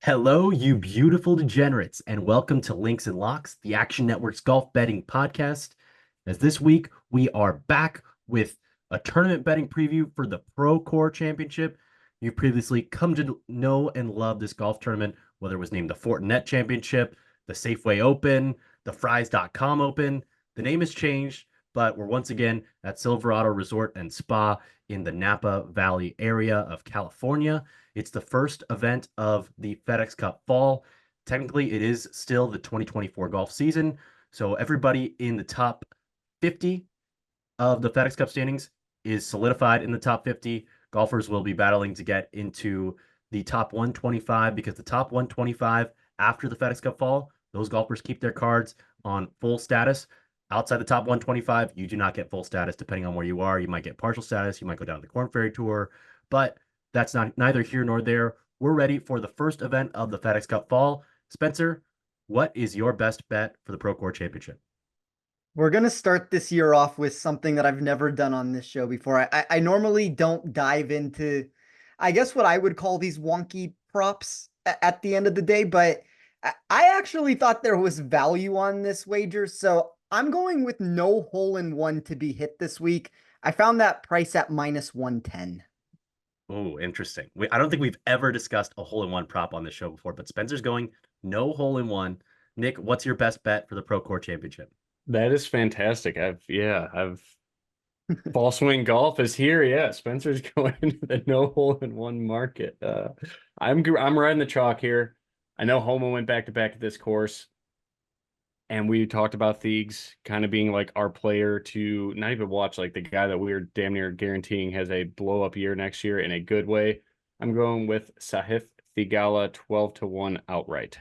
Hello, you beautiful degenerates, and welcome to Links and Locks, the Action Network's golf betting podcast. As this week we are back with a tournament betting preview for the Procore Championship. You've previously come to know and love this golf tournament, whether it was named the Fortinet Championship, the Safeway Open, the Fries.com Open. The name has changed, but we're once again at Silverado Resort and Spa in the Napa Valley area of California. It's the first event of the FedEx Cup Fall. Technically, it is still the 2024 golf season. So everybody in the top 50 of the FedEx Cup standings is solidified in the top 50. Golfers will be battling to get into the top 125 because the top 125 after the FedEx Cup Fall, those golfers keep their cards on full status. Outside the top 125, you do not get full status depending on where you are. You might get partial status. You might go down to the Corn Ferry Tour, but that's not neither here nor there. We're ready for the first event of the FedEx Cup Fall. Spencer, what is your best bet for the Procore Championship? We're going to start this year off with something that I've never done on this show before. I normally don't dive into, I guess, what I would call these wonky props at the end of the day, but I actually thought there was value on this wager. So I'm going with no hole in one to be hit this week. I found that price at minus 110. Oh, interesting. I don't think we've ever discussed a hole in one prop on this show before, but Spencer's going no hole in one. Nick, what's your best bet for the Procore Championship? That is fantastic. I've Fall Swing Golf is here. Yeah, Spencer's going into the no hole in one market. I'm riding the chalk here. I know Homa went back to back at this course, and we talked about Thiegs kind of being like our player to not even watch, like the guy that we're damn near guaranteeing has a blow up year next year in a good way. I'm going with Sahith Theegala 12-1 outright.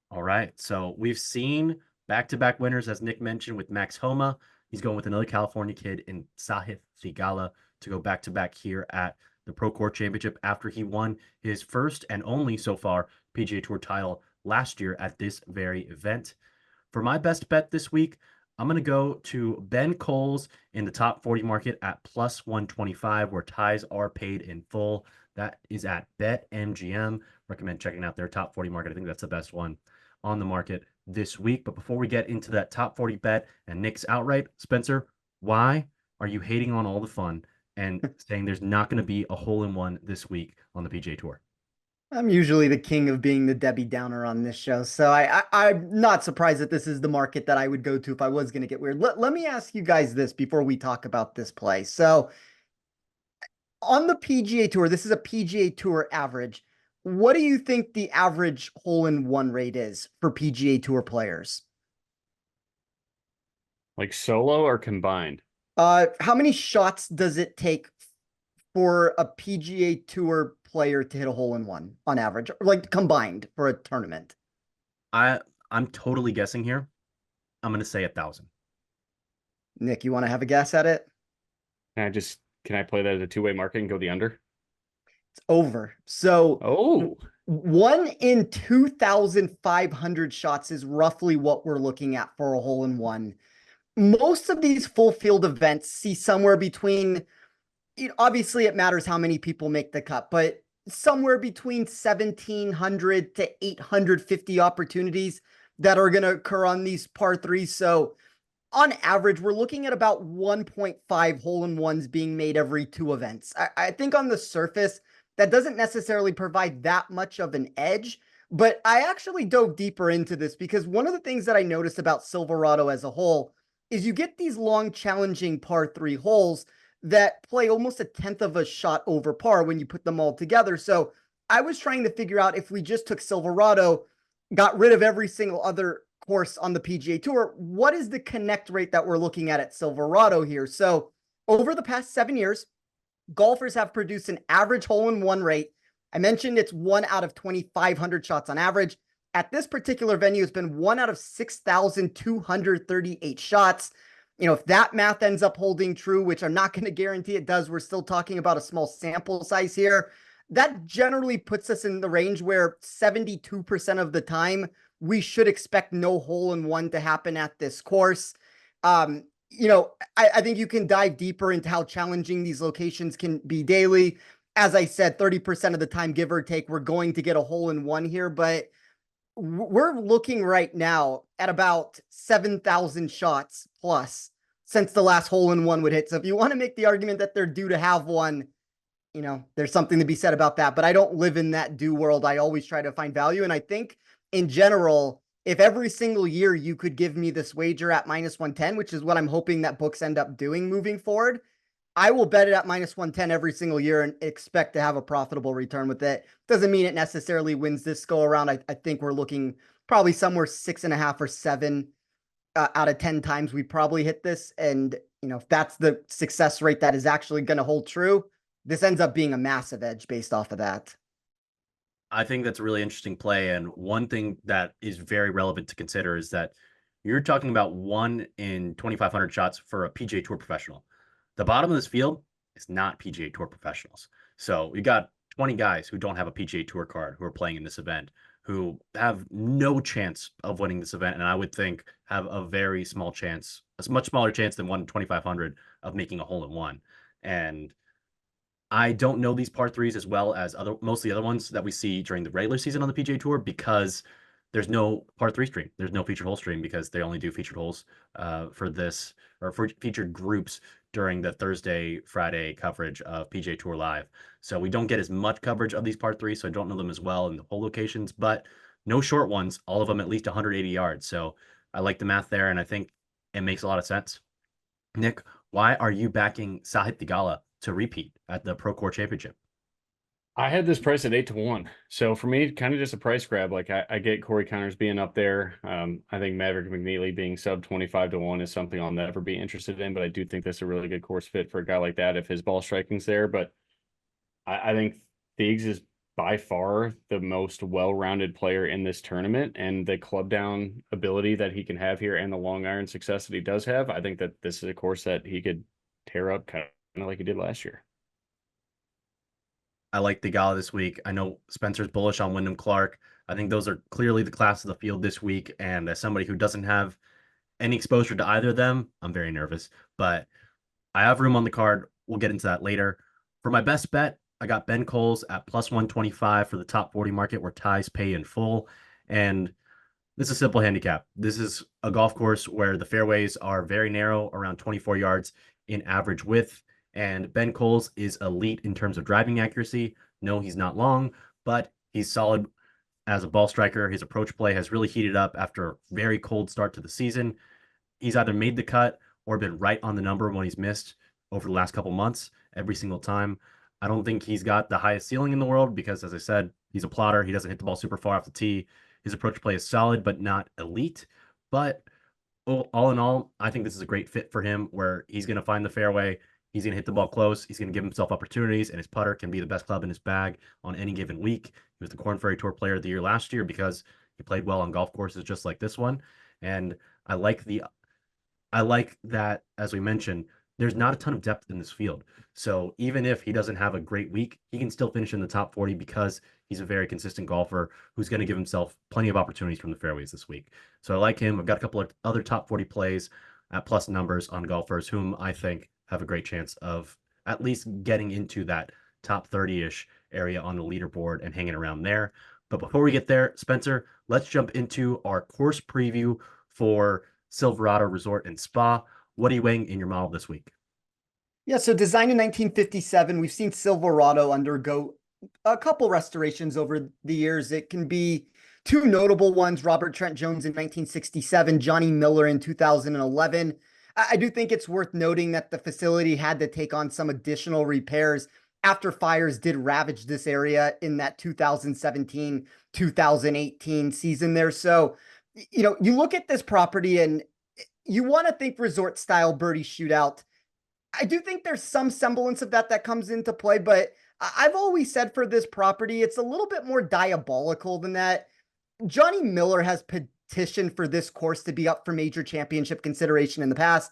All right. So we've seen back-to-back winners, as Nick mentioned, with Max Homa. He's going with another California kid in Sahith Theegala to go back-to-back here at the Procore Championship after he won his first and only so far PGA Tour title last year at this very event. For my best bet this week, I'm going to go to Ben Coles in the top 40 market at plus 125, where ties are paid in full. That is at BetMGM. Recommend checking out their top 40 market. I think that's the best one on the market this week. But before we get into that top 40 bet and Nick's outright, Spencer, why are you hating on all the fun and saying there's not going to be a hole in one this week on the PGA Tour? I'm usually the king of being the Debbie Downer on this show, so I'm not surprised that this is the market that I would go to if I was going to get weird. Let me ask you guys this before we talk about this play. So on the PGA Tour, this is a PGA Tour average. What do you think the average hole-in-one rate is for PGA Tour players? Like solo or combined? How many shots does it take for a PGA Tour player to hit a hole-in-one on average, like combined for a tournament? I'm totally guessing here. I'm going to say 1,000. Nick, you want to have a guess at it? Can I play that as a two-way market and go the under? It's over. So Oh, 1 in 2,500 shots is roughly what we're looking at for a hole-in-one. Most of these full field events see somewhere between, obviously it matters how many people make the cut, but somewhere between 1,700 to 850 opportunities that are going to occur on these par threes. So on average, we're looking at about 1.5 hole-in-ones being made every two events. I think on the surface, that doesn't necessarily provide that much of an edge, but I actually dove deeper into this because one of the things that I noticed about Silverado as a whole is you get these long, challenging par three holes that play almost a tenth of a shot over par when you put them all together. So I was trying to figure out if we just took Silverado, got rid of every single other course on the PGA Tour, what is the connect rate that we're looking at Silverado here? So over the past 7 years, golfers have produced an average hole-in-one rate. I mentioned it's 1 out of 2,500 shots on average. At this particular venue, it's been 1 out of 6,238 shots. If that math ends up holding true, which I'm not going to guarantee it does, we're still talking about a small sample size here. That generally puts us in the range where 72% of the time we should expect no hole in one to happen at this course. I think you can dive deeper into how challenging these locations can be daily. as I said, 30% of the time, give or take, we're going to get a hole in one here, but we're looking right now at about 7,000 shots plus since the last hole in one would hit. So if you want to make the argument that they're due to have one, there's something to be said about that. But I don't live in that due world. I always try to find value. And I think in general, if every single year you could give me this wager at minus 110, which is what I'm hoping that books end up doing moving forward, I will bet it at minus 110 every single year and expect to have a profitable return with it. Doesn't mean it necessarily wins this go around. I think we're looking probably somewhere 6.5 or 7 out of 10 times we probably hit this. And, if that's the success rate that is actually going to hold true, this ends up being a massive edge based off of that. I think that's a really interesting play. And one thing that is very relevant to consider is that you're talking about 1 in 2,500 shots for a PGA Tour professional. The bottom of this field is not PGA Tour professionals. So you got 20 guys who don't have a PGA Tour card who are playing in this event, who have no chance of winning this event. And I would think have a very small chance, a much smaller chance than 1 in 2,500 of making a hole in one. And I don't know these par threes as well as most of the other ones that we see during the regular season on the PGA Tour because there's no par three stream. There's no featured hole stream because they only do featured holes for this or for featured groups during the Thursday, Friday coverage of PGA Tour Live. So we don't get as much coverage of these par threes, so I don't know them as well in the hole locations, but no short ones, all of them at least 180 yards. So I like the math there, and I think it makes a lot of sense. Nick, why are you backing Sahith Theegala to repeat at the Procore Championship? I had this price at 8-1. So for me, kind of just a price grab. Like I get Corey Connors being up there. I think Maverick McNeely being sub 25-1 is something I'll never be interested in, but I do think that's a really good course fit for a guy like that if his ball striking's there. But I think Thiegs is by far the most well-rounded player in this tournament, and the club down ability that he can have here and the long iron success that he does have. I think that this is a course that he could tear up kind of like he did last year. I like Theegala this week. I know Spencer's bullish on Wyndham Clark. I think those are clearly the class of the field this week. And as somebody who doesn't have any exposure to either of them, I'm very nervous. But I have room on the card. We'll get into that later. For my best bet, I got Ben Coles at plus 125 for the top 40 market where ties pay in full. And this is a simple handicap. This is a golf course where the fairways are very narrow, around 24 yards in average width. And Ben Coles is elite in terms of driving accuracy. No, he's not long, but he's solid as a ball striker. His approach play has really heated up after a very cold start to the season. He's either made the cut or been right on the number when he's missed over the last couple months every single time. I don't think he's got the highest ceiling in the world because, as I said, he's a plotter. He doesn't hit the ball super far off the tee. His approach play is solid, but not elite. But all in all, I think this is a great fit for him where he's going to find the fairway. He's going to hit the ball close. He's going to give himself opportunities, and his putter can be the best club in his bag on any given week. He was the Korn Ferry Tour Player of the Year last year because he played well on golf courses just like this one. And I like that, as we mentioned, there's not a ton of depth in this field. So even if he doesn't have a great week, he can still finish in the top 40 because he's a very consistent golfer who's going to give himself plenty of opportunities from the fairways this week. So I like him. I've got a couple of other top 40 plays at plus numbers on golfers whom I think have a great chance of at least getting into that top 30-ish area on the leaderboard and hanging around there. But before we get there, Spencer, let's jump into our course preview for Silverado Resort and Spa. What are you weighing in your model this week? Yeah, so designed in 1957, we've seen Silverado undergo a couple restorations over the years. It can be two notable ones, Robert Trent Jones in 1967, Johnny Miller in 2011. I do think it's worth noting that the facility had to take on some additional repairs after fires did ravage this area in that 2017-2018 season there. So, you look at this property and you want to think resort style birdie shootout. I do think there's some semblance of that comes into play, but I've always said for this property, it's a little bit more diabolical than that. Johnny Miller has petitioned for this course to be up for major championship consideration in the past.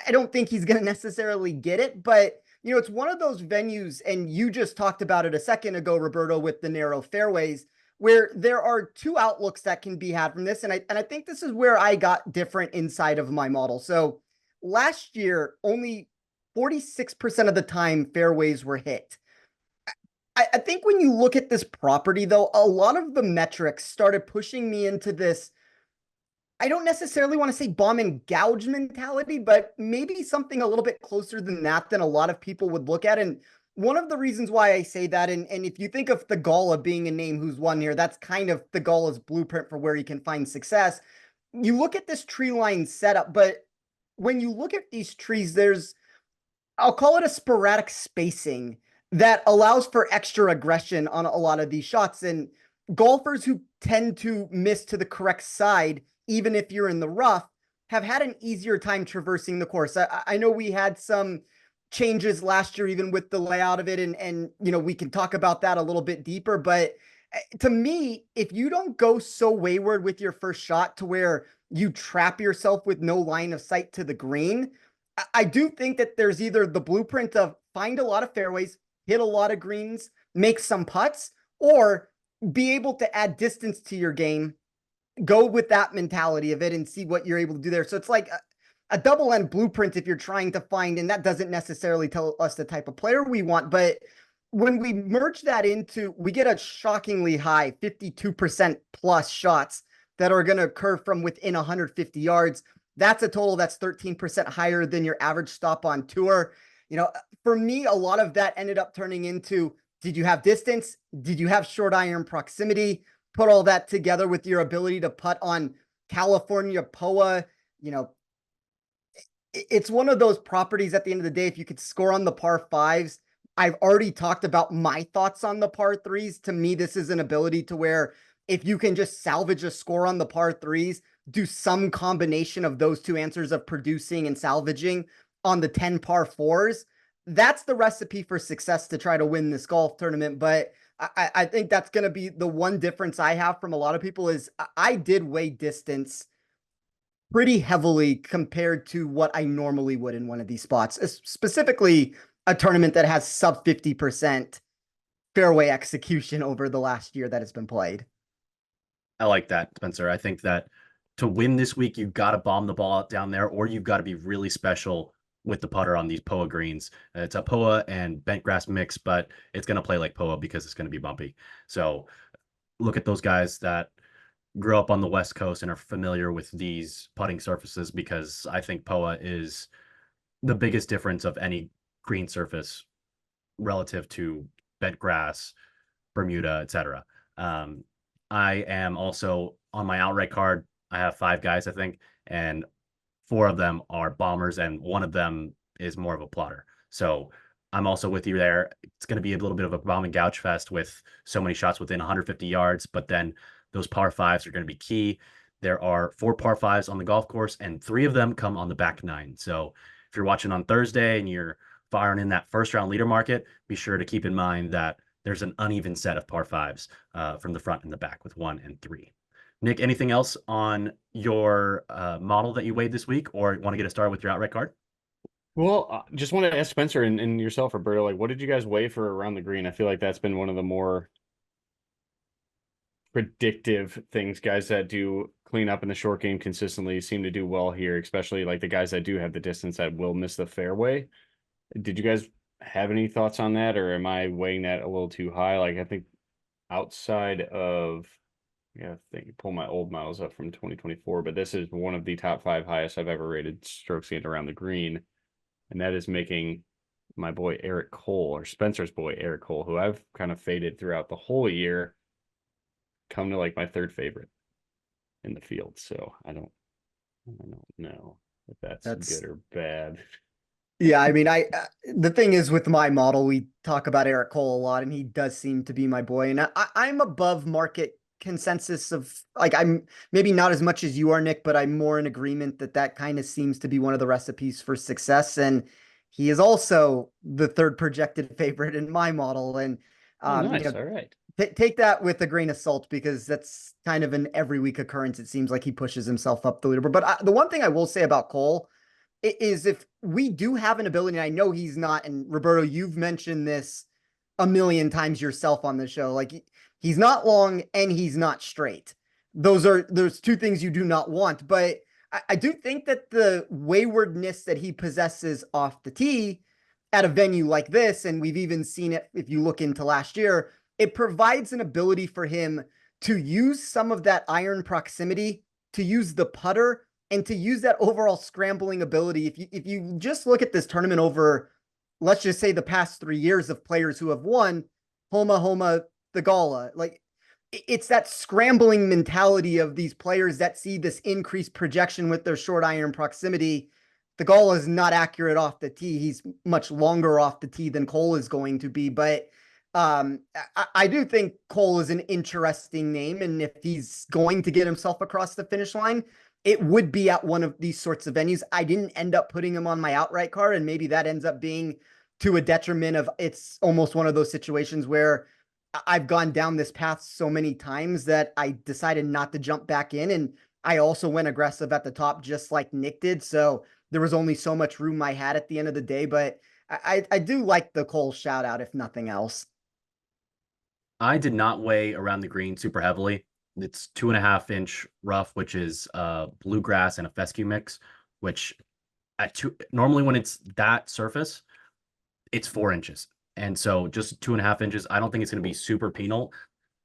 I don't think he's going to necessarily get it, but it's one of those venues, and you just talked about it a second ago, Roberto, with the narrow fairways, where there are two outlooks that can be had from this. And I think this is where I got different inside of my model. So last year, only 46% of the time fairways were hit. I think when you look at this property, though, a lot of the metrics started pushing me into this. I don't necessarily want to say bomb and gouge mentality, but maybe something a little bit closer than that than a lot of people would look at. And one of the reasons why I say that, and if you think of Theegala being a name who's won here, that's kind of Theegala's blueprint for where he can find success. You look at this tree line setup, but when you look at these trees, I'll call it a sporadic spacing that allows for extra aggression on a lot of these shots. And golfers who tend to miss to the correct side, even if you're in the rough, have had an easier time traversing the course. I know we had some changes last year, even with the layout of it, and we can talk about that a little bit deeper. But to me, if you don't go so wayward with your first shot to where you trap yourself with no line of sight to the green, I do think that there's either the blueprint of find a lot of fairways, hit a lot of greens, make some putts, or be able to add distance to your game, go with that mentality of it and see what you're able to do there. So it's like a double-end blueprint if you're trying to find, and that doesn't necessarily tell us the type of player we want, but when we merge that into, we get a shockingly high 52% plus shots that are going to occur from within 150 yards. That's a total that's 13% higher than your average stop on tour. For me, a lot of that ended up turning into, did you have distance? Did you have short iron proximity? Put all that together with your ability to putt on California POA. It's one of those properties at the end of the day, if you could score on the par fives. I've already talked about my thoughts on the par threes. To me, this is an ability to where if you can just salvage a score on the par threes, do some combination of those two answers of producing and salvaging on the 10 par fours, that's the recipe for success to try to win this golf tournament. But I think that's going to be the one difference I have from a lot of people is I did weigh distance pretty heavily compared to what I normally would in one of these spots, specifically a tournament that has sub 50% fairway execution over the last year that has been played. I like that, Spencer. I think that to win this week, you've got to bomb the ball out down there, or you've got to be really special with the putter on these POA greens. It's a POA and bent grass mix, but it's going to play like POA because it's going to be bumpy. So look at those guys that grew up on the West Coast and are familiar with these putting surfaces, because I think POA is the biggest difference of any green surface relative to bent grass, Bermuda, etc. I am also on my outright card. I have 5 guys, I think, and 4 of them are bombers, and one of them is more of a plotter. So I'm also with you there. It's going to be a little bit of a bomb and gouge fest with so many shots within 150 yards, but then those par fives are going to be key. There are 4 par fives on the golf course, and 3 of them come on the back 9. So if you're watching on Thursday and you're firing in that first round leader market, be sure to keep in mind that there's an uneven set of par fives from the front and the back with 1 and 3. Nick, anything else on your model that you weighed this week, or want to get us started with your outright card? Well, just want to ask Spencer and yourself, Roberto, like, what did you guys weigh for around the green? I feel like that's been one of the more predictive things. Guys that do clean up in the short game consistently seem to do well here, especially like the guys that do have the distance that will miss the fairway. Did you guys have any thoughts on that, or am I weighing that a little too high? Like, I think outside of, I think pull my old models up from 2024, but this is one of the top 5 highest I've ever rated strokes gained around the green. And that is making my boy Eric Cole, or Spencer's boy Eric Cole, who I've kind of faded throughout the whole year, come to like my 3rd favorite in the field. So I don't know if that's good or bad. Yeah, I mean, the thing is with my model, we talk about Eric Cole a lot, and he does seem to be my boy. And I'm above market consensus of, like, I'm maybe not as much as you are, Nick, but I'm more in agreement that kind of seems to be one of the recipes for success. And he is also the 3rd projected favorite in my model. And nice. All right. Take that with a grain of salt, because that's kind of an every week occurrence. It seems like he pushes himself up the leaderboard. But the one thing I will say about Cole is, if we do have an ability, and I know he's not, and Roberto, you've mentioned this a million times yourself on the show, like, he's not long and he's not straight. There's 2 things you do not want. But I do think that the waywardness that he possesses off the tee at a venue like this, and we've even seen it if you look into last year, it provides an ability for him to use some of that iron proximity, to use the putter, and to use that overall scrambling ability. If you just look at this tournament over, let's just say, the past 3 years of players who have won Homa, Theegala, like it's that scrambling mentality of these players that see this increased projection with their short iron proximity. Theegala is not accurate off the tee. He's much longer off the tee than Cole is going to be, but I do think Cole is an interesting name, and if he's going to get himself across the finish line, it would be at one of these sorts of venues. I didn't end up putting him on my outright card, and maybe that ends up being to a detriment of, it's almost one of those situations where I've gone down this path so many times that I decided not to jump back in. And I also went aggressive at the top, just like Nick did. So there was only so much room I had at the end of the day, but I do like the Cole shout out, if nothing else. I did not weigh around the green super heavily. It's 2.5-inch rough, which is bluegrass and a fescue mix, which normally when it's that surface, it's 4 inches. And so just 2.5 inches, I don't think it's going to be super penal.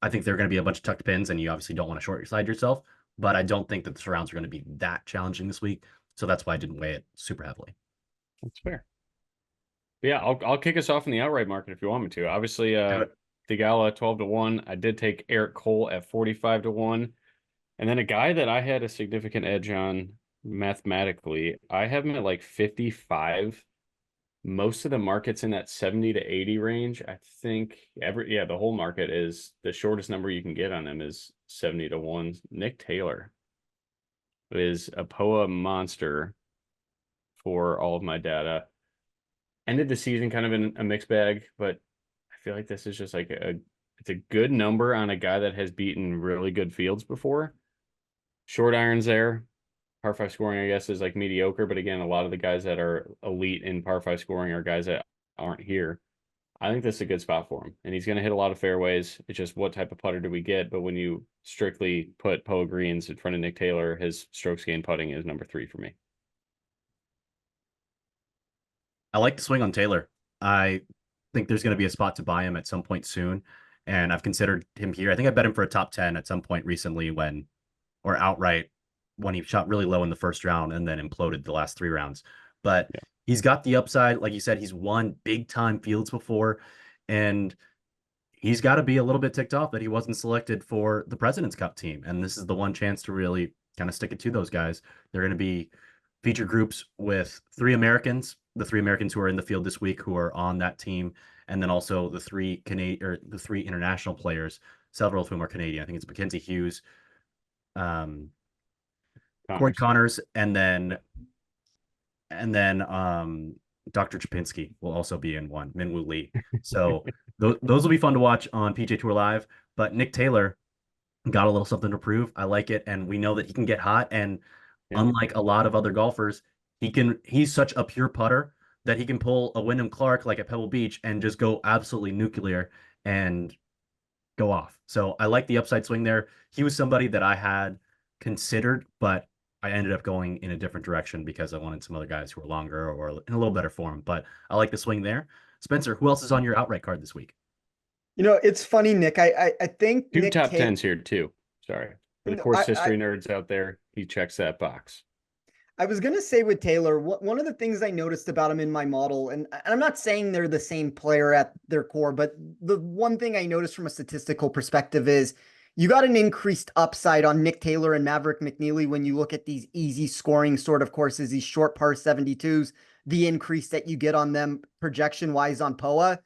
I think there are going to be a bunch of tucked pins, and you obviously don't want to short side yourself, but I don't think that the surrounds are going to be that challenging this week. So that's why I didn't weigh it super heavily. That's fair. But yeah, I'll kick us off in the outright market if you want me to. Obviously, Theegala 12-1. I did take Eric Cole at 45-1. And then a guy that I had a significant edge on mathematically, I have him at like 55. Most of the market's in that 70 to 80 range. I think the whole market is, the shortest number you can get on him is 70-1. Nick Taylor is a POA monster for all of my data. Ended the season kind of in a mixed bag, but I feel like this is just like it's a good number on a guy that has beaten really good fields before. Short irons there. Par 5 scoring, I guess, is like mediocre, but again, a lot of the guys that are elite in par 5 scoring are guys that aren't here. I think this is a good spot for him, and he's going to hit a lot of fairways. It's just what type of putter do we get? But when you strictly put POA greens in front of Nick Taylor, his strokes gained putting is number 3 for me. I like the swing on Taylor. I think there's going to be a spot to buy him at some point soon, and I've considered him here. I think I bet him for a top 10 at some point recently or outright when he shot really low in the first round and then imploded the last 3 rounds. But yeah, he's got the upside. Like you said, he's won big time fields before, and he's got to be a little bit ticked off that he wasn't selected for the President's Cup team. And this is the one chance to really kind of stick it to those guys. They're going to be feature groups with 3 Americans, the 3 Americans who are in the field this week who are on that team, and then also the 3 international players, several of whom are Canadian. I think it's Mackenzie Hughes, Corey Connors, and then Dr. Chapinski will also be in one, Minwoo Lee. So those will be fun to watch on PGA Tour Live. But Nick Taylor got a little something to prove. I like it, and we know that he can get hot. And unlike a lot of other golfers, he's such a pure putter that he can pull a Wyndham Clark like at Pebble Beach and just go absolutely nuclear and go off. So I like the upside swing there. He was somebody that I had considered, but I ended up going in a different direction because I wanted some other guys who were longer or in a little better form. But I like the swing there. Spencer, who else is on your outright card this week? You know, it's funny, Nick. I think 2 top 10s here too. Sorry. For the course history nerds out there, he checks that box. I was going to say with Taylor, one of the things I noticed about him in my model, and I'm not saying they're the same player at their core, but the one thing I noticed from a statistical perspective is you got an increased upside on Nick Taylor and Maverick McNeely when you look at these easy scoring sort of courses, these short par 72s, the increase that you get on them projection wise on POA.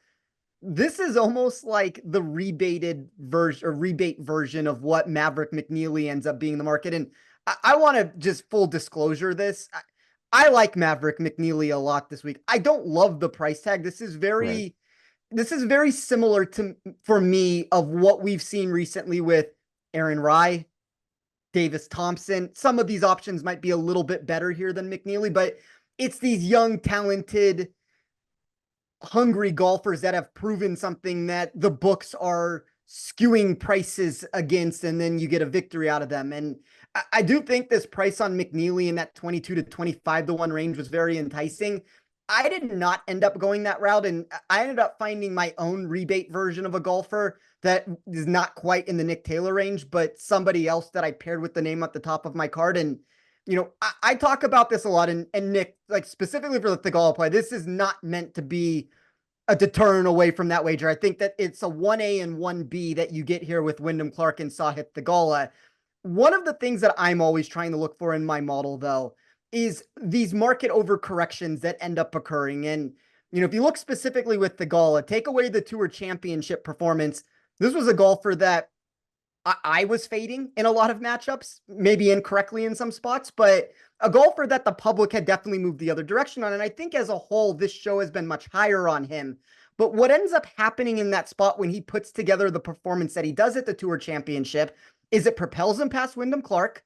This is almost like the rebate version of what Maverick McNeely ends up being in the market. And I want to just full disclosure this. I like Maverick McNeely a lot this week. I don't love the price tag. This is very similar to, for me, of what we've seen recently with Aaron Rai, Davis Thompson. Some of these options might be a little bit better here than McNeely, but it's these young, talented, hungry golfers that have proven something that the books are skewing prices against, and then you get a victory out of them. And I do think this price on McNeely in that 22 to 25-1 range was very enticing. I did not end up going that route, and I ended up finding my own rebate version of a golfer that is not quite in the Nick Taylor range, but somebody else that I paired with the name at the top of my card. And, I talk about this a lot, and Nick, like specifically for the Theegala play, this is not meant to be a deterrent away from that wager. I think that it's a 1A and 1B that you get here with Wyndham Clark and Sahith Theegala. One of the things that I'm always trying to look for in my model, though, is these market overcorrections that end up occurring. And, if you look specifically with Theegala, take away the Tour Championship performance, this was a golfer that I was fading in a lot of matchups, maybe incorrectly in some spots, but a golfer that the public had definitely moved the other direction on. And I think as a whole, this show has been much higher on him. But what ends up happening in that spot when he puts together the performance that he does at the Tour Championship is it propels him past Wyndham Clark.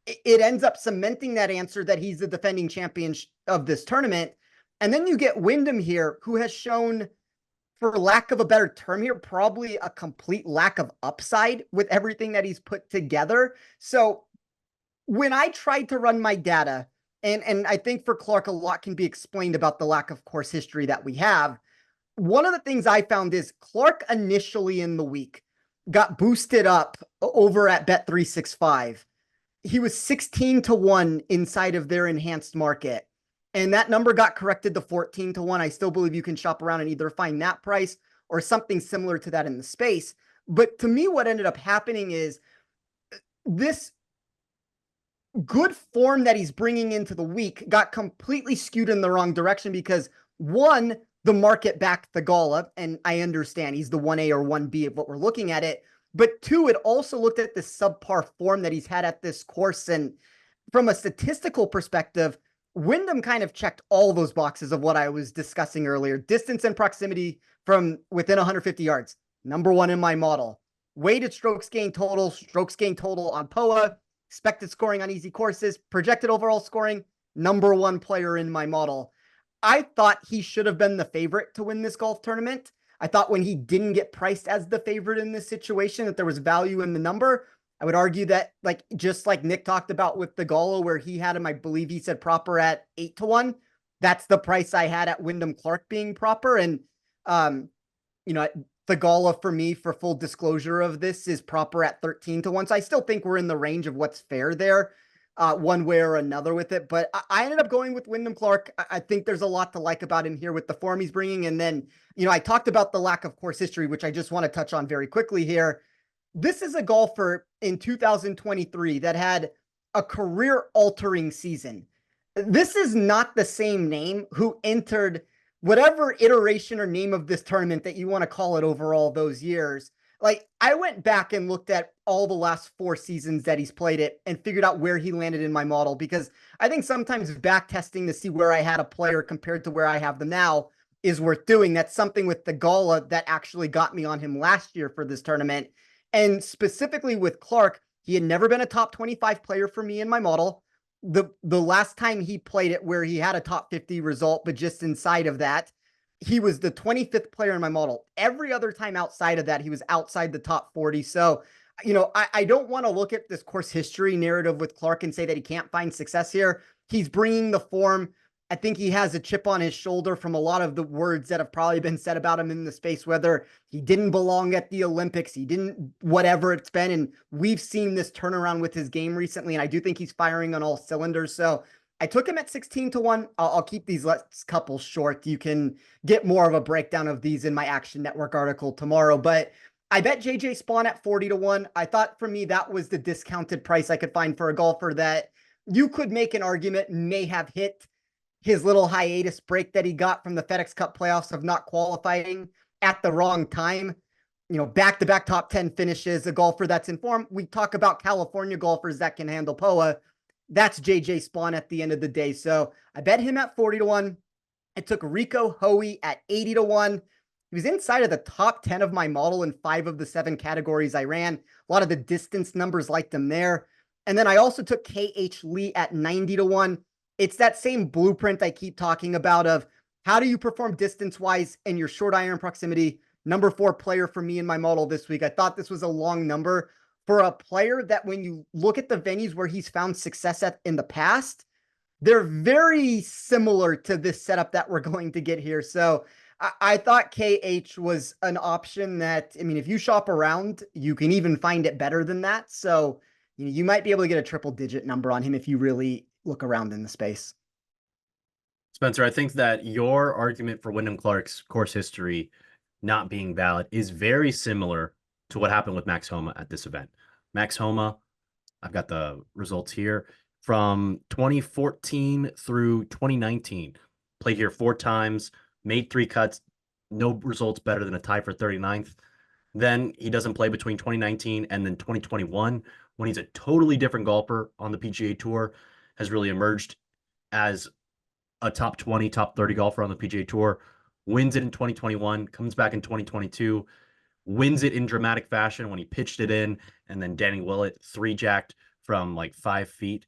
It ends up cementing that answer that he's the defending champion of this tournament. And then you get Wyndham here, who has shown, for lack of a better term here, probably a complete lack of upside with everything that he's put together. So when I tried to run my data, and I think for Clark, a lot can be explained about the lack of course history that we have. One of the things I found is Clark initially in the week got boosted up over at Bet365. He was 16-1 inside of their enhanced market. And that number got corrected to 14-1. I still believe you can shop around and either find that price or something similar to that in the space. But to me, what ended up happening is this good form that he's bringing into the week got completely skewed in the wrong direction because, one, the market backed Theegala, and I understand he's the 1A or 1B of what we're looking at it. But two, it also looked at the subpar form that he's had at this course. And from a statistical perspective, Wyndham kind of checked all those boxes of what I was discussing earlier. Distance and proximity from within 150 yards, number one in my model. Weighted strokes gained total on POA, expected scoring on easy courses, projected overall scoring, number one player in my model. I thought he should have been the favorite to win this golf tournament. I thought when he didn't get priced as the favorite in this situation, that there was value in the number. I would argue that, just like Nick talked about with Theegala, where he had him, I believe he said proper at 8-1. That's the price I had at Wyndham Clark being proper. And, Theegala for me, for full disclosure of this, is proper at 13-1. So I still think we're in the range of what's fair there, one way or another with it. But I ended up going with Wyndham Clark. I think there's a lot to like about him here with the form he's bringing. And then, I talked about the lack of course history, which I just want to touch on very quickly here. This is a golfer in 2023 that had a career-altering season. This is not the same name who entered whatever iteration or name of this tournament that you want to call it overall those years. I went back and looked at all the last 4 seasons that he's played it and figured out where he landed in my model, because I think sometimes back testing to see where I had a player compared to where I have them now is worth doing. That's something with Theegala that actually got me on him last year for this tournament. And specifically with Clark, he had never been a top 25 player for me in my model. The last time he played it where he had a top 50 result, but just inside of that, he was the 25th player in my model. Every other time outside of that, he was outside the top 40. So, I don't want to look at this course history narrative with Clark and say that he can't find success here. He's bringing the form. I think he has a chip on his shoulder from a lot of the words that have probably been said about him in the space, whether he didn't belong at the Olympics, he didn't, whatever it's been. And we've seen this turnaround with his game recently. And I do think he's firing on all cylinders. So I took him at 16-1. I'll keep these last couple short. You can get more of a breakdown of these in my Action Network article tomorrow. But I bet JJ Spawn at 40-1. I thought for me, that was the discounted price I could find for a golfer that you could make an argument may have hit his little hiatus break that he got from the FedEx Cup playoffs of not qualifying at the wrong time. Back-to-back top 10 finishes, a golfer that's in form. We talk about California golfers that can handle POA. That's JJ Spawn at the end of the day. So I bet him at 40-1. I took Rico Hoey at 80-1. He was inside of the top 10 of my model in 5 of the 7 categories I ran. A lot of the distance numbers liked him there. And then I also took KH Lee at 90-1. It's that same blueprint I keep talking about of how do you perform distance-wise in your short iron proximity. Number 4 player for me in my model this week. I thought this was a long number for a player that when you look at the venues where he's found success at in the past, they're very similar to this setup that we're going to get here. So I thought KH was an option that, I mean, if you shop around, you can even find it better than that. So you might be able to get a triple digit number on him if you really look around in the space. Spencer, I think that your argument for Wyndham Clark's course history not being valid is very similar to what happened with Max Homa at this event. Max Homa, I've got the results here from 2014 through 2019. Played here 4 times, made 3 cuts, no results better than a tie for 39th. Then he doesn't play between 2019 and then 2021 when he's a totally different golfer on the PGA Tour, has really emerged as a top 20, top 30 golfer on the PGA Tour, wins it in 2021, comes back in 2022, wins it in dramatic fashion when he pitched it in, and then Danny Willett 3-jacked from like 5 feet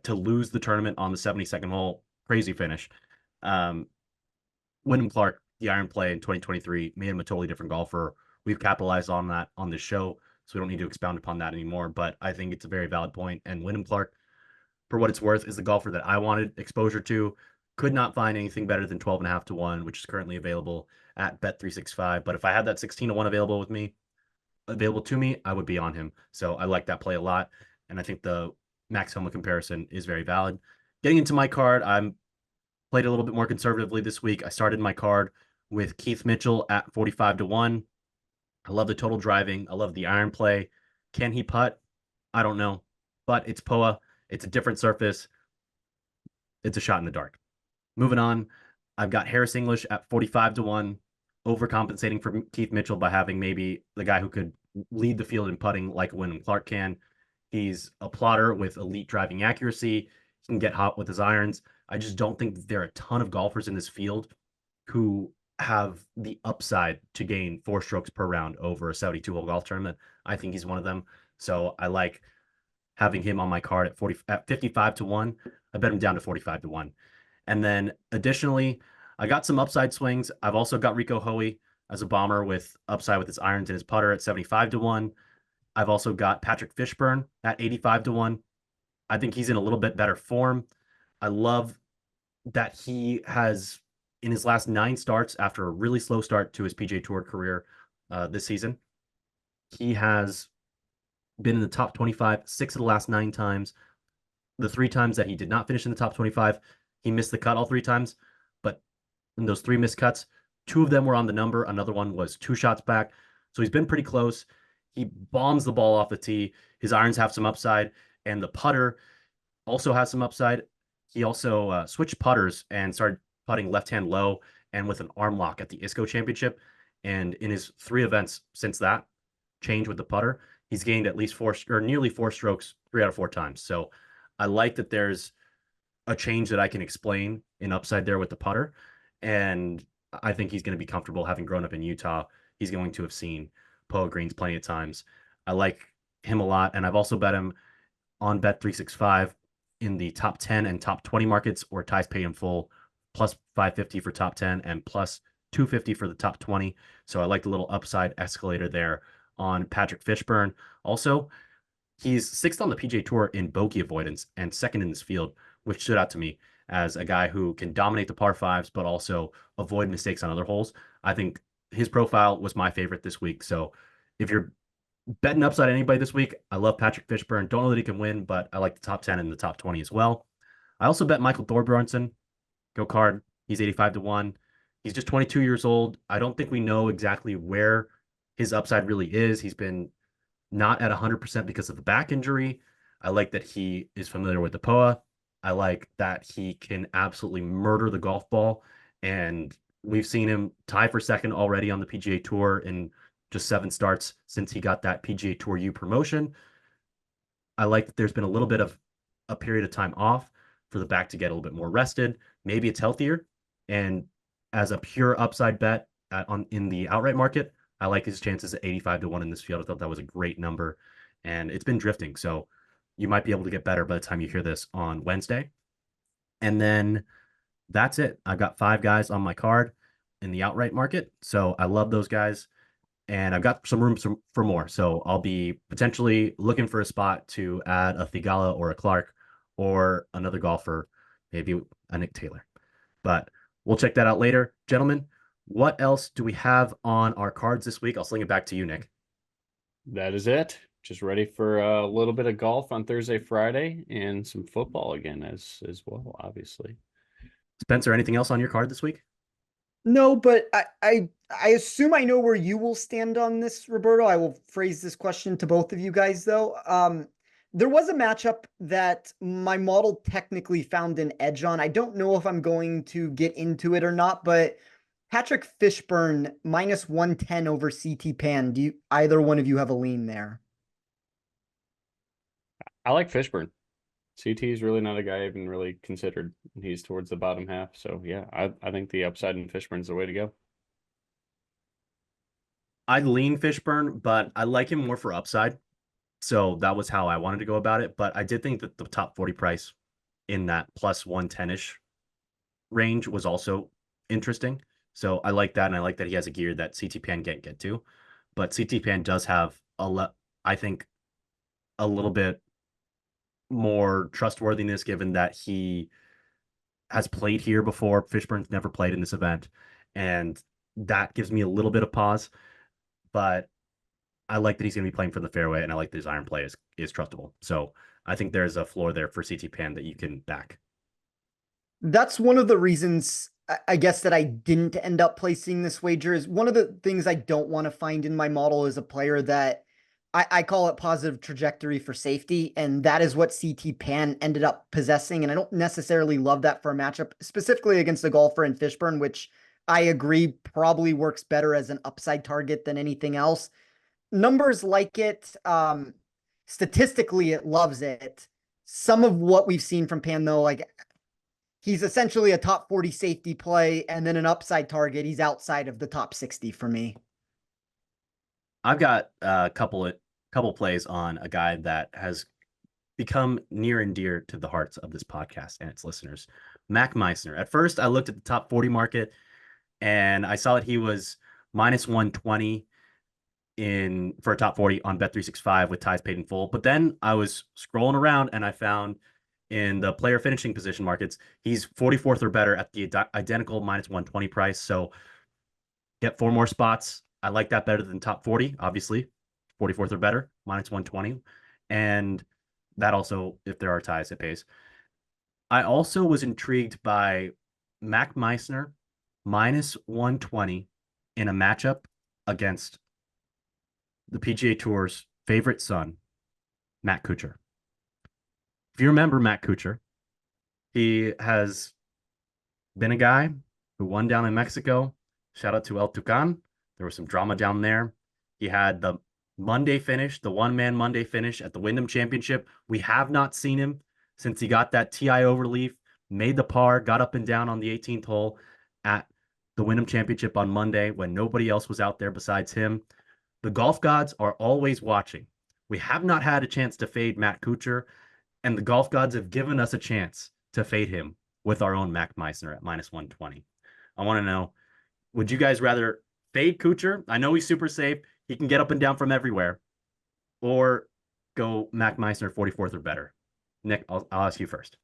to lose the tournament on the 72nd hole. Crazy finish. Wyndham Clark, the iron play in 2023, made him a totally different golfer. We've capitalized on that on this show, so we don't need to expound upon that anymore, but I think it's a very valid point. And Wyndham Clark, for what it's worth, is the golfer that I wanted exposure to. Could not find anything better than 12.5 to 1, which is currently available at Bet365. But if I had that 16 to 1 available to me, I would be on him. So I like that play a lot. And I think the Max Homa comparison is very valid. Getting into my card, I'm played a little bit more conservatively this week. I started my card with Keith Mitchell at 45 to 1. I love the total driving. I love the iron play. Can he putt? I don't know. But it's POA. It's a different surface. It's a shot in the dark. Moving on, I've got Harris English at 45 to 1, overcompensating for Keith Mitchell by having maybe the guy who could lead the field in putting like Wyndham Clark can. He's a plotter with elite driving accuracy. He can get hot with his irons. I just don't think there are a ton of golfers in this field who have the upside to gain 4 strokes per round over a 72-hole golf tournament. I think he's one of them. So I like having him on my card at 55 to 1. I bet him down to 45 to 1. And then additionally, I got some upside swings. I've also got Rico Hoey as a bomber with upside with his irons and his putter at 75 to 1. I've also got Patrick Fishburne at 85 to 1. I think he's in a little bit better form. I love that he has, in his last 9 starts after a really slow start to his PGA Tour career this season, he has been in the top 25 6 of the last 9 times. The 3 times that he did not finish in the top 25, he missed the cut all 3 times. But in those 3 missed cuts, 2 of them were on the number. Another one was 2 shots back. So he's been pretty close. He bombs the ball off the tee. His irons have some upside, and the putter also has some upside. He also switched putters and started putting left-hand low and with an arm lock at the ISCO Championship. And in his 3 events since that change with the putter, he's gained at least 4 or nearly 4 strokes 3 out of 4 times. So I like that there's a change that I can explain in upside there with the putter. And I think he's going to be comfortable. Having grown up in Utah, he's going to have seen POA greens plenty of times. I like him a lot. And I've also bet him on Bet365 in the top 10 and top 20 markets, or ties pay in full, plus 550 for top 10 and plus 250 for the top 20. So I like the little upside escalator there on Patrick Fishburne. Also, he's 6th on the PGA Tour in bogey avoidance and 2nd in this field, which stood out to me as a guy who can dominate the par 5s, but also avoid mistakes on other holes. I think his profile was my favorite this week. So if you're betting upside anybody this week, I love Patrick Fishburne. Don't know that he can win, but I like the top 10 and the top 20 as well. I also bet Michael Thorbjornsen. Go card. He's 85 to 1. He's just 22 years old. I don't think we know exactly where his upside really is. He's been not at 100% because of the back injury. I like that he is familiar with the POA. I like that he can absolutely murder the golf ball. And we've seen him tie for 2nd already on the PGA Tour in just 7 starts since he got that PGA Tour U promotion. I like that there's been a little bit of a period of time off for the back to get a little bit more rested. Maybe it's healthier. And as a pure upside bet in the outright market, I like his chances at 85 to 1 in this field. I thought that was a great number. And it's been drifting. So you might be able to get better by the time you hear this on Wednesday. And then that's it. I've got 5 guys on my card in the outright market. So I love those guys. And I've got some room for more. So I'll be potentially looking for a spot to add a Theegala or a Clark or another golfer maybe a Nick Taylor. But we'll check that out later. Gentlemen, what else do we have on our cards this week? I'll sling it back to you, Nick. That is it. Just ready for a little bit of golf on Thursday, Friday, and some football again as well, obviously. Spencer, anything else on your card this week? No, but I assume I know where you will stand on this, Roberto. I will phrase this question to both of you guys, though. There was a matchup that my model technically found an edge on. I don't know if I'm going to get into it or not, but Patrick Fishburne minus 110 over CT Pan. Do you either one of you have a lean there? I like Fishburne. CT is really not a guy I even really considered. He's towards the bottom half. So yeah, I think the upside in Fishburne's the way to go. I'd lean Fishburne, but I like him more for upside. So that was how I wanted to go about it. But I did think that the top 40 price in that plus 110-ish range was also interesting. So I like that. And I like that he has a gear that CT Pan can't get to. But CT Pan does have, I think, a little bit more trustworthiness given that he has played here before. Fishburne's never played in this event. And that gives me a little bit of pause. But I like that he's going to be playing from the fairway, and I like that his iron play is trustable. So I think there's a floor there for CT Pan that you can back. That's one of the reasons I guess that I didn't end up placing this wager. Is one of the things I don't want to find in my model is a player that I call it positive trajectory for safety, and that is what CT Pan ended up possessing. And I don't necessarily love that for a matchup, specifically against a golfer in Fishburne, which I agree probably works better as an upside target than anything else. Numbers like it, statistically, it loves it. Some of what we've seen from Pan, though, like he's essentially a top 40 safety play, and then an upside target. He's outside of the top 60 for me. I've got a couple plays on a guy that has become near and dear to the hearts of this podcast and its listeners, Mac Meissner. At first, I looked at the top 40 market and I saw that he was minus 120 for a top 40 on Bet365 with ties paid in full. But then I was scrolling around and I found in the player finishing position markets, he's 44th or better at the identical minus 120 price. So get 4 more spots. I like that better than top 40, obviously. 44th or better, minus 120. And that also, if there are ties, it pays. I also was intrigued by Mac Meissner minus 120 in a matchup against the PGA Tour's favorite son, Matt Kuchar. If you remember Matt Kuchar, he has been a guy who won down in Mexico. Shout out to El Tucan. There was some drama down there. He had the Monday finish, the one-man Monday finish at the Wyndham Championship. We have not seen him since he got that TI overleaf, made the par, got up and down on the 18th hole at the Wyndham Championship on Monday when nobody else was out there besides him. The golf gods are always watching. We have not had a chance to fade Matt Kuchar, and the golf gods have given us a chance to fade him with our own Mac Meissner at minus 120. I want to know, would you guys rather fade Kuchar? I know he's super safe. He can get up and down from everywhere. Or go Mac Meissner 44th or better. Nick, I'll ask you first.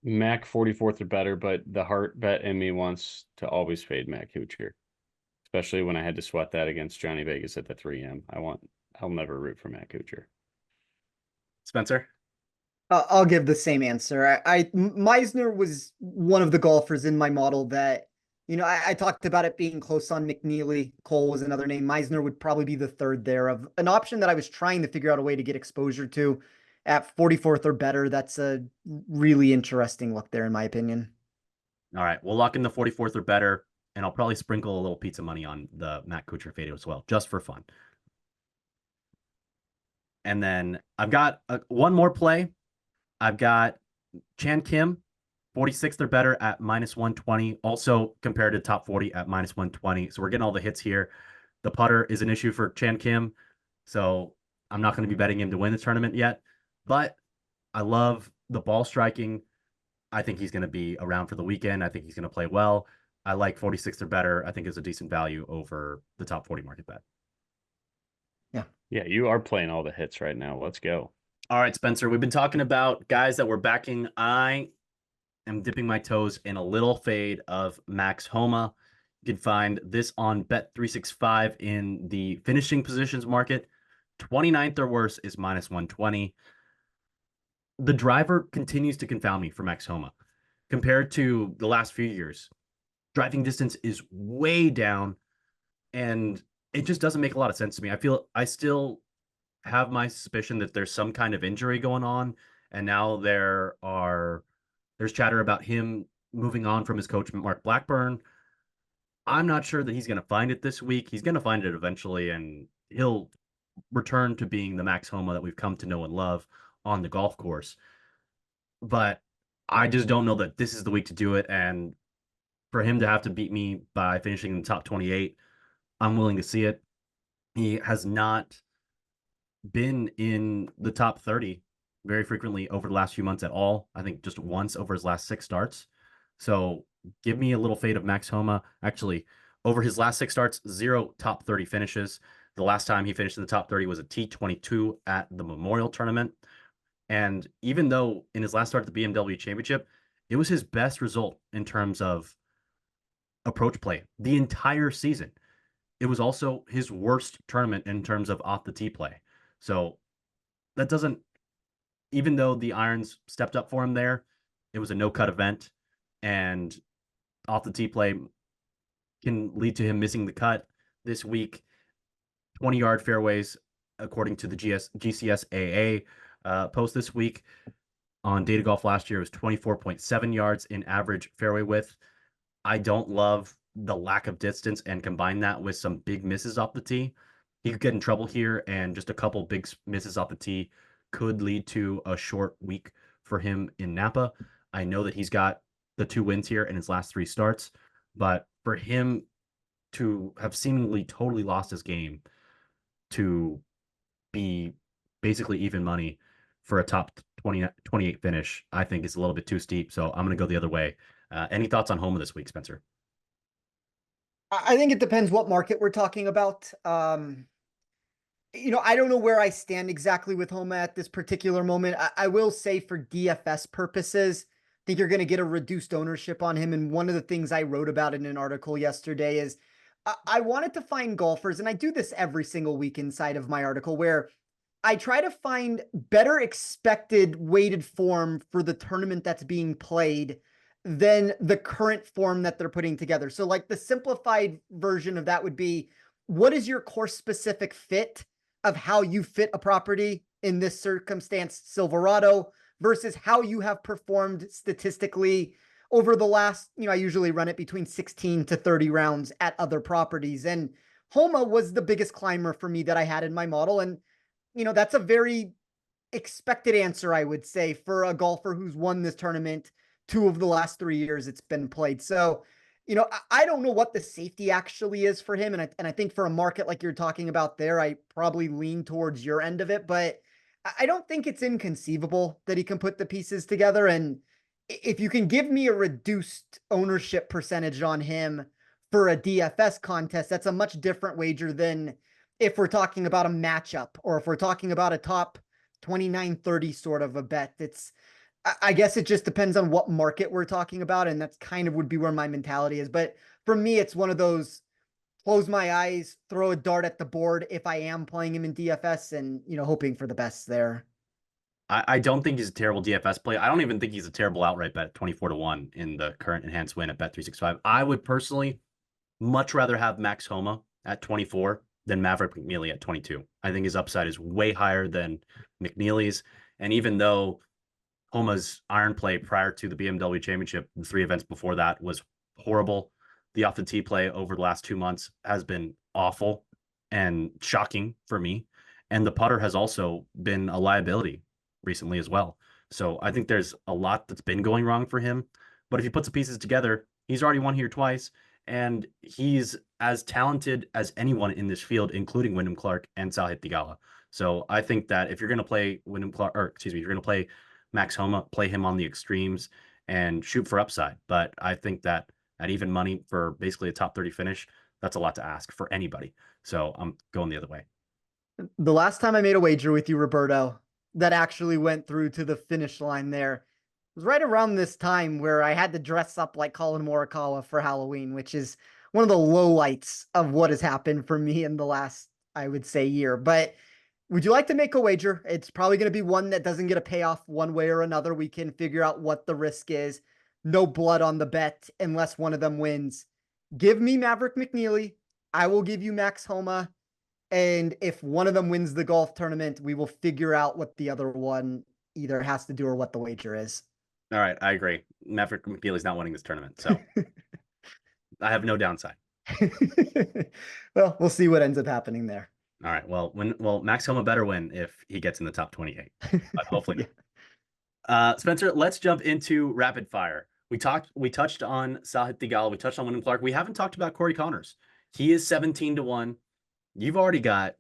Mac 44th or better, but the heart bet in me wants to always fade Matt Kuchar, especially when I had to sweat that against Johnny Vegas at the 3M. I'll never root for Matt Kuchar. Spencer? I'll give the same answer. Meisner was one of the golfers in my model that, I talked about it being close on McNeely. Cole was another name. Meisner would probably be the third there of an option that I was trying to figure out a way to get exposure to at 44th or better. That's a really interesting look there, in my opinion. All right, we'll lock in the 44th or better, and I'll probably sprinkle a little pizza money on the Matt Kuchar fade as well, just for fun. And then I've got one more play. I've got Chan Kim, 46th or better at minus 120, also compared to top 40 at minus 120. So we're getting all the hits here. The putter is an issue for Chan Kim, so I'm not going to be betting him to win the tournament yet. But I love the ball striking. I think he's going to be around for the weekend. I think he's going to play well. I like 46th or better. I think is a decent value over the top 40 market bet. Yeah, you are playing all the hits right now. Let's go. All right, Spencer, we've been talking about guys that we're backing. I am dipping my toes in a little fade of Max Homa. You can find this on Bet365 in the finishing positions market. 29th or worse is -120. The driver continues to confound me for Max Homa. Compared to the last few years, driving distance is way down, and it just doesn't make a lot of sense to me. I still have my suspicion that there's some kind of injury going on, and now there's chatter about him moving on from his coach Mark Blackburn. I'm not sure that he's going to find it this week. He's going to find it eventually, and he'll return to being the Max Homa that we've come to know and love on the golf course. But I just don't know that this is the week to do it. And for him to have to beat me by finishing in the top 28, I'm willing to see it. He has not been in the top 30 very frequently over the last few months at all. I think just once over his last 6 starts. So give me a little fade of Max Homa. Actually, over his last 6 starts, 0 top 30 finishes. The last time he finished in the top 30 was a T22 at the Memorial Tournament. And even though in his last start at the BMW Championship, it was his best result in terms of approach play the entire season. It was also his worst tournament in terms of off the tee play. So that doesn't, even though the irons stepped up for him there, it was a no-cut event, and off the tee play can lead to him missing the cut this week. 20-yard fairways, according to the GCS AA post this week on Data Golf last year, was 24.7 yards in average fairway width. I don't love the lack of distance, and combine that with some big misses off the tee. He could get in trouble here, and just a couple big misses off the tee could lead to a short week for him in Napa. I know that he's got the 2 wins here in his last 3 starts, but for him to have seemingly totally lost his game to be basically even money for a top 28 finish, I think is a little bit too steep. So I'm going to go the other way. Any thoughts on Homa this week, Spencer? I think it depends what market we're talking about. I don't know where I stand exactly with Homa at this particular moment. I will say for DFS purposes, I think you're going to get a reduced ownership on him. And one of the things I wrote about in an article yesterday is I wanted to find golfers, and I do this every single week inside of my article, where I try to find better expected weighted form for the tournament that's being played than the current form that they're putting together. So like the simplified version of that would be, what is your course specific fit of how you fit a property in this circumstance, Silverado, versus how you have performed statistically over the last, I usually run it between 16 to 30 rounds at other properties. And Homa was the biggest climber for me that I had in my model. And, that's a very expected answer, I would say, for a golfer who's won this tournament 2 of the last 3 years it's been played. So, I don't know what the safety actually is for him. And I think for a market like you're talking about there, I probably lean towards your end of it, but I don't think it's inconceivable that he can put the pieces together. And if you can give me a reduced ownership percentage on him for a DFS contest, that's a much different wager than if we're talking about a matchup, or if we're talking about a top 29-30 sort of a bet. I guess it just depends on what market we're talking about. And that's kind of would be where my mentality is. But for me, it's one of those close my eyes, throw a dart at the board if I am playing him in DFS, and, hoping for the best there. I don't think he's a terrible DFS play. I don't even think he's a terrible outright bet at 24-1 in the current enhanced win at Bet365. I would personally much rather have Max Homa at 24 than Maverick McNeely at 22. I think his upside is way higher than McNeely's. And even though Homa's iron play prior to the BMW Championship, the 3 events before that, was horrible, the off the tee play over the last 2 months has been awful and shocking for me. And the putter has also been a liability recently as well. So I think there's a lot that's been going wrong for him. But if he puts the pieces together, he's already won here twice, and he's as talented as anyone in this field, including Wyndham Clark and Sahith Theegala. So I think that if you're going to play you're going to play Max Homa, play him on the extremes and shoot for upside. But I think that at even money for basically a top 30 finish, that's a lot to ask for anybody. So I'm going the other way. The last time I made a wager with you, Roberto, that actually went through to the finish line there, was right around this time where I had to dress up like Colin Morikawa for Halloween, which is one of the lowlights of what has happened for me in the last, I would say, year. But would you like to make a wager? It's probably going to be one that doesn't get a payoff one way or another. We can figure out what the risk is. No blood on the bet unless one of them wins. Give me Maverick McNeely. I will give you Max Homa. And if one of them wins the golf tournament, we will figure out what the other one either has to do or what the wager is. All right, I agree. Maverick McNeely's not winning this tournament, so I have no downside. Well, we'll see what ends up happening there. All right, well, Max Homa better win if he gets in the top 28, but hopefully not. Spencer, let's jump into rapid fire. We touched on Sahith Theegala. We touched on Wyndham Clark. We haven't talked about Corey Connors. He is 17-1. You've already got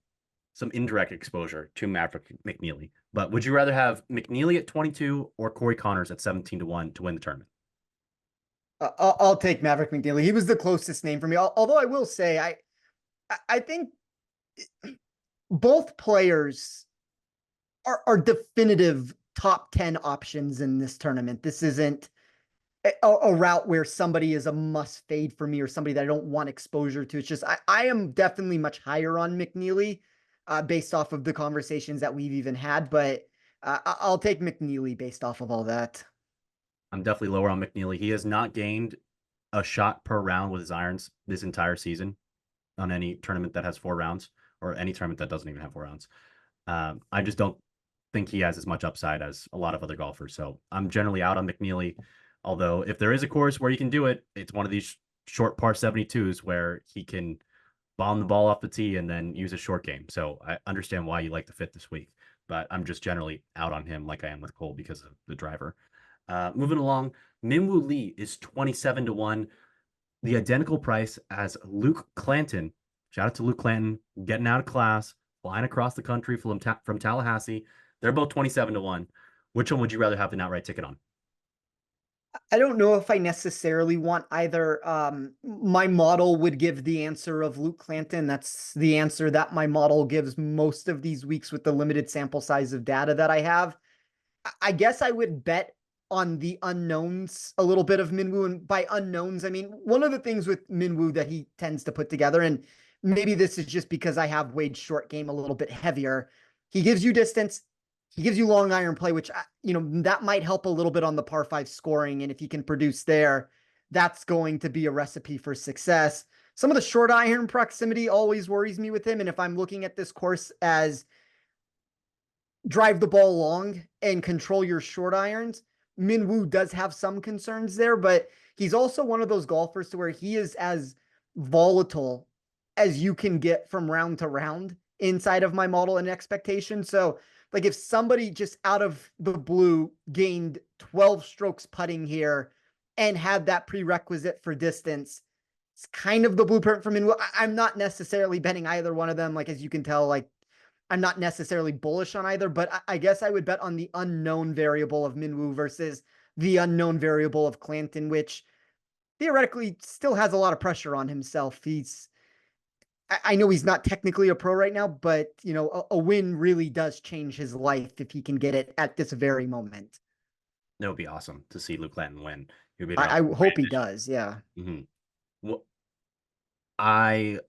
some indirect exposure to Maverick McNeely, but would you rather have McNeely at 22 or Corey Connors at 17-1 to win the tournament? I'll take Maverick McNeely. He was the closest name for me. Although I will say, I think both players are definitive top 10 options in this tournament. This isn't a route where somebody is a must fade for me or somebody that I don't want exposure to. It's just, I am definitely much higher on McNeely based off of the conversations that we've even had, but I'll take McNeely based off of all that. I'm definitely lower on McNeely. He has not gained a shot per round with his irons this entire season on any tournament that has 4 rounds or any tournament that doesn't even have 4 rounds. I just don't think he has as much upside as a lot of other golfers. So I'm generally out on McNeely. Although if there is a course where you can do it, it's one of these short par 72s where he can bomb the ball off the tee and then use a short game. So I understand why you like the fit this week, but I'm just generally out on him like I am with Cole because of the driver. Moving along, Minwoo Lee is 27-1, the identical price as Luke Clanton. Shout out to Luke Clanton, getting out of class, flying across the country from Tallahassee. They're both 27-1. Which one would you rather have an outright ticket on? I don't know if I necessarily want either. My model would give the answer of Luke Clanton. That's the answer that my model gives most of these weeks with the limited sample size of data that I have. I guess I would bet on the unknowns a little bit of Minwoo. And by unknowns, I mean, one of the things with Minwoo that he tends to put together, and maybe this is just because I have Wade's short game a little bit heavier. He gives you distance. He gives you long iron play, which, that might help a little bit on the par 5 scoring. And if he can produce there, that's going to be a recipe for success. Some of the short iron proximity always worries me with him. And if I'm looking at this course as drive the ball long and control your short irons, Minwoo does have some concerns there, but he's also one of those golfers to where he is as volatile as you can get from round to round inside of my model and expectation. So like if somebody just out of the blue gained 12 strokes putting here and had that prerequisite for distance, it's kind of the blueprint for Minwoo. I'm not necessarily betting either one of them. Like, as you can tell, like I'm not necessarily bullish on either, but I guess I would bet on the unknown variable of Minwoo versus the unknown variable of Clanton, which theoretically still has a lot of pressure on himself. I know he's not technically a pro right now, but a win really does change his life if he can get it at this very moment. That would be awesome to see Luke Clanton win. I hope he does. Yeah. Mm-hmm. Well, I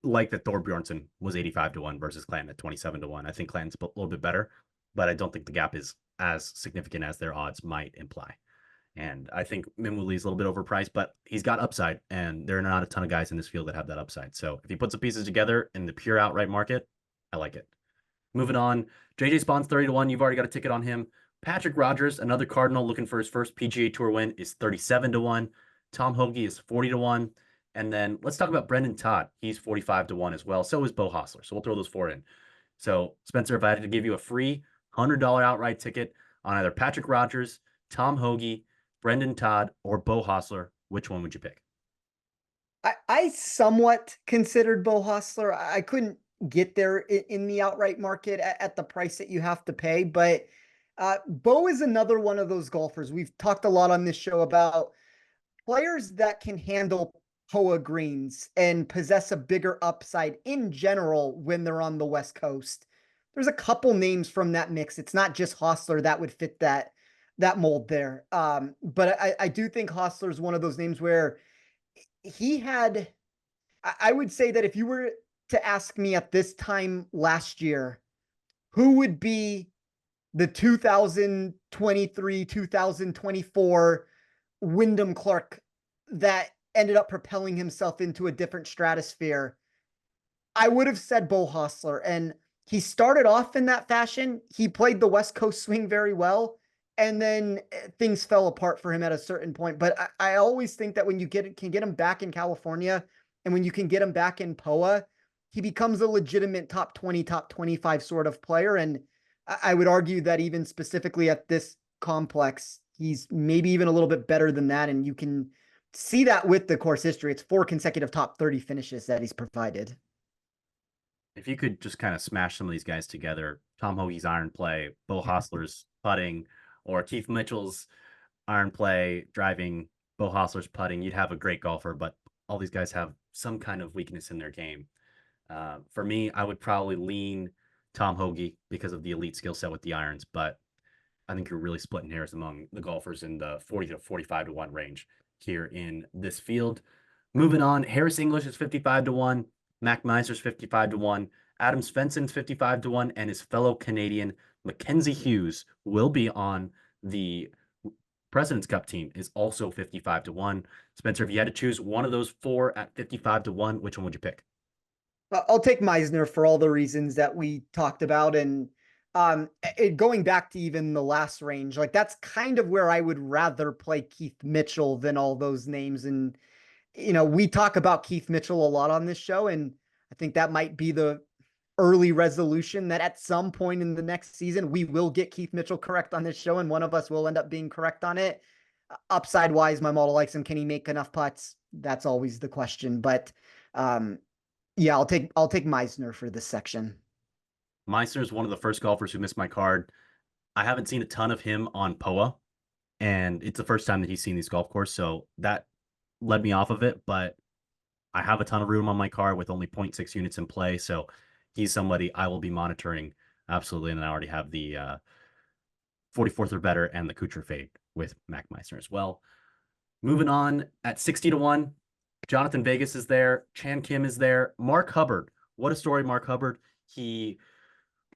like that Thorbjornsen was 85-1 versus Clanton at 27-1. I think Clanton's a little bit better, but I don't think the gap is as significant as their odds might imply. And I think Minwoo Lee's a little bit overpriced, but he's got upside, and there are not a ton of guys in this field that have that upside. So if he puts the pieces together in the pure outright market, I like it. Moving on, JJ Spawn's 30-1. You've already got a ticket on him. Patrick Rogers, another Cardinal looking for his first PGA Tour win, is 37-1. Tom Hoge is 40-1. And then let's talk about Brendan Todd. He's 45-1 as well. So is Beau Hossler. So we'll throw those 4 in. So Spencer, if I had to give you a free $100 outright ticket on either Patrick Rogers, Tom Hoge, Brendan Todd, or Beau Hossler, which one would you pick? I somewhat considered Beau Hossler. I couldn't get there in the outright market at the price that you have to pay, but Beau is another one of those golfers. We've talked a lot on this show about players that can handle POA greens and possess a bigger upside in general when they're on the West Coast. There's a couple names from that mix. It's not just Hossler that would fit that that mold there. But I do think Hostler is one of those names where he had, I would say that if you were to ask me at this time last year, who would be the 2023, 2024 Wyndham Clark that ended up propelling himself into a different stratosphere, I would have said Bo Hostler. And he started off in that fashion. He played the West Coast swing very well. And then things fell apart for him at a certain point. But I always think that when you can get him back in California and when you can get him back in POA, he becomes a legitimate top 20, top 25 sort of player. And I would argue that even specifically at this complex, he's maybe even a little bit better than that. And you can see that with the course history. It's 4 consecutive top 30 finishes that he's provided. If you could just kind of smash some of these guys together, Tom Hoagie's iron play, Bo Hostler's putting, or Keith Mitchell's iron play, driving, Bo Hostler's putting, you'd have a great golfer, but all these guys have some kind of weakness in their game. For me, I would probably lean Tom Hoagie because of the elite skill set with the irons, but I think you're really splitting hairs among the golfers in the 40 to 45 to 1 range here in this field. Moving on, Harris English is 55 to 1, Mac Meiser's 55 to 1, Adam Svensson's 55 to 1, and his fellow Canadian Mackenzie Hughes will be on the President's Cup team is also 55 to 1. Spencer, if you had to choose one of those 4 at 55 to 1, which one would you pick? I'll take Meisner for all the reasons that we talked about. And going back to even the last range, like that's kind of where I would rather play Keith Mitchell than all those names. And, we talk about Keith Mitchell a lot on this show, and I think that might be the early resolution that at some point in the next season, we will get Keith Mitchell correct on this show, and one of us will end up being correct on it. Upside wise, my model likes him. Can he make enough putts? That's always the question. But yeah, I'll take Meisner for this section. Meisner is one of the first golfers who missed my card. I haven't seen a ton of him on POA, and it's the first time that he's seen these golf course, so that led me off of it, but I have a ton of room on my card with only 0.6 units in play, so he's somebody I will be monitoring absolutely, and I already have the 44th or better and the Kuchar fade with Mac Meisner as well. Moving on, at 60 to 1, Jonathan Vegas is there, Chan Kim is there, Mark Hubbard. What a story, Mark Hubbard. He